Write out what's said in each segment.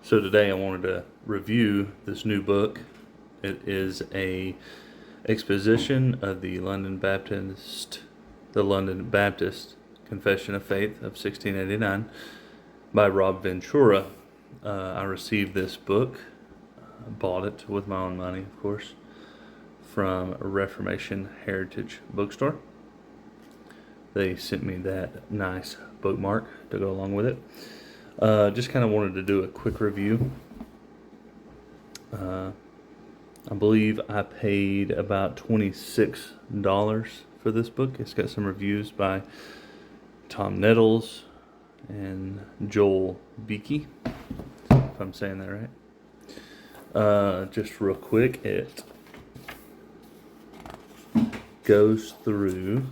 So today I wanted to review this new book. It is a exposition of the London Baptist Confession of Faith of 1689 by Rob Ventura. I received this book, bought it with my own money, of course, from a Reformation Heritage bookstore. They sent me that nice bookmark to go along with it. Just kind of wanted to do a quick review. I believe I paid about $26 for this book. It's got some reviews by Tom Nettles and Joel Beakey, if I'm saying that right. Just real quick, it goes through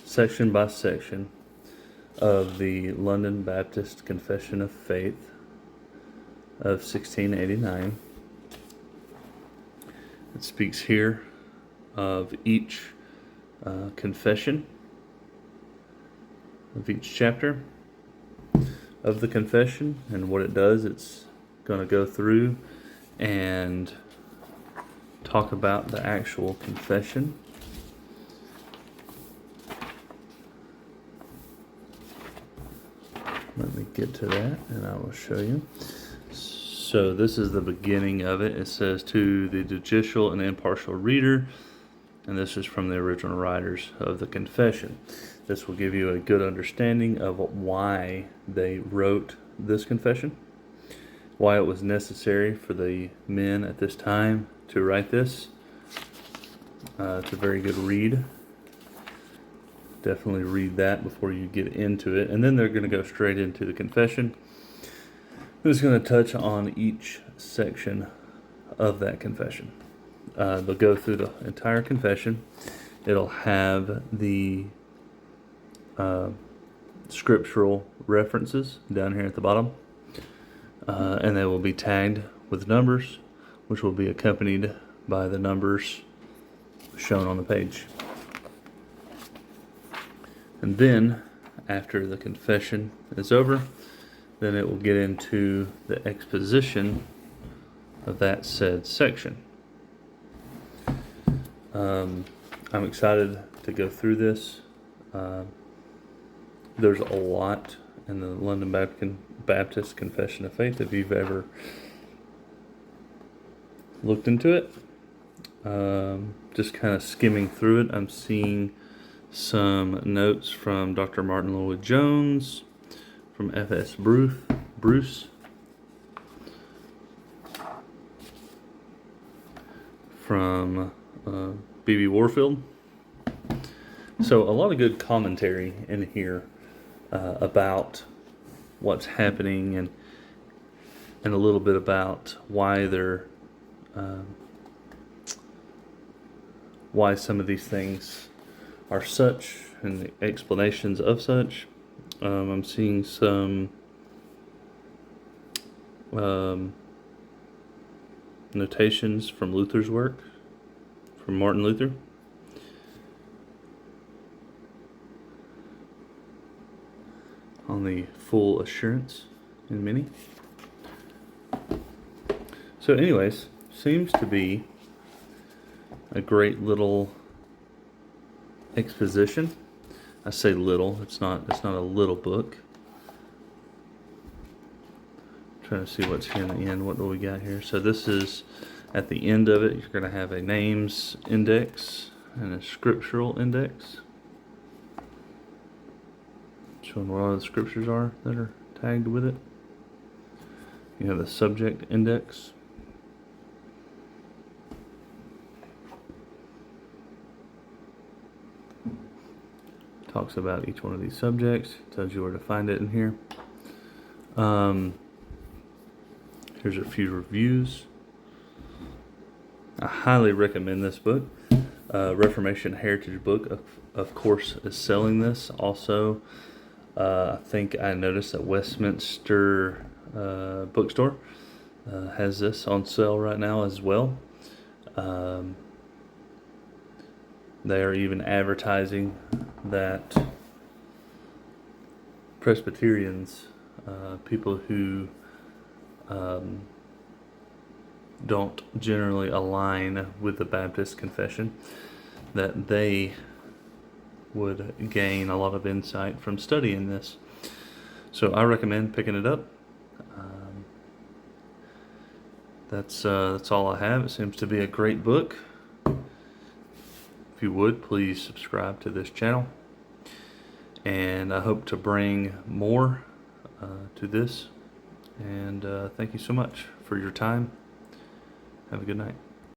section by section of the London Baptist Confession of Faith of 1689. It speaks here of each confession of each chapter of the confession and what it does. It's going to go through and talk about the actual confession. Let me get to that and I will show you. So this is the beginning of it. It says, "To the judicial and impartial reader," and this is from the original writers of the confession. This will give you a good understanding of why they wrote this confession, why it was necessary for the men at this time to write this. It's a very good read. Definitely read that before you get into it. And then they're going to go straight into the confession. It's going to touch on each section of that confession. They'll go through the entire confession. It'll have the scriptural references down here at the bottom. And they will be tagged with numbers, which will be accompanied by the numbers shown on the page. And then, after the confession is over, then it will get into the exposition of that said section. I'm excited to go through this. There's a lot in the London Baptist Confession of Faith if you've ever looked into it. Just kind of skimming through it, I'm seeing some notes from Dr. Martin Lloyd-Jones, from F.S. Bruce, from B.B. Warfield. So a lot of good commentary in here about what's happening and a little bit about why why some of these things are such, and the explanations of such. I'm seeing some notations from Luther's work, from Martin Luther. On the full assurance in many. So anyways, seems to be a great little exposition. I say little, it's not a little book. I'm trying to see what's here in the end. What do we got here? So this is, at the end of it, you're going to have a names index and a scriptural index, showing where all the scriptures are that are tagged with it. You have a subject index. Talks about each one of these subjects, tells you where to find it in here. Here's a few reviews. I highly recommend this book. Reformation Heritage Book, of course, is selling this. Also, I think I noticed that Westminster Bookstore has this on sale right now as well. They are even advertising that Presbyterians people who don't generally align with the Baptist confession, that they would gain a lot of insight from studying this. So I recommend picking it up. That's all I have. It seems to be a great book. If you would, please subscribe to this channel. And I hope to bring more to this. And thank you so much for your time. Have a good night.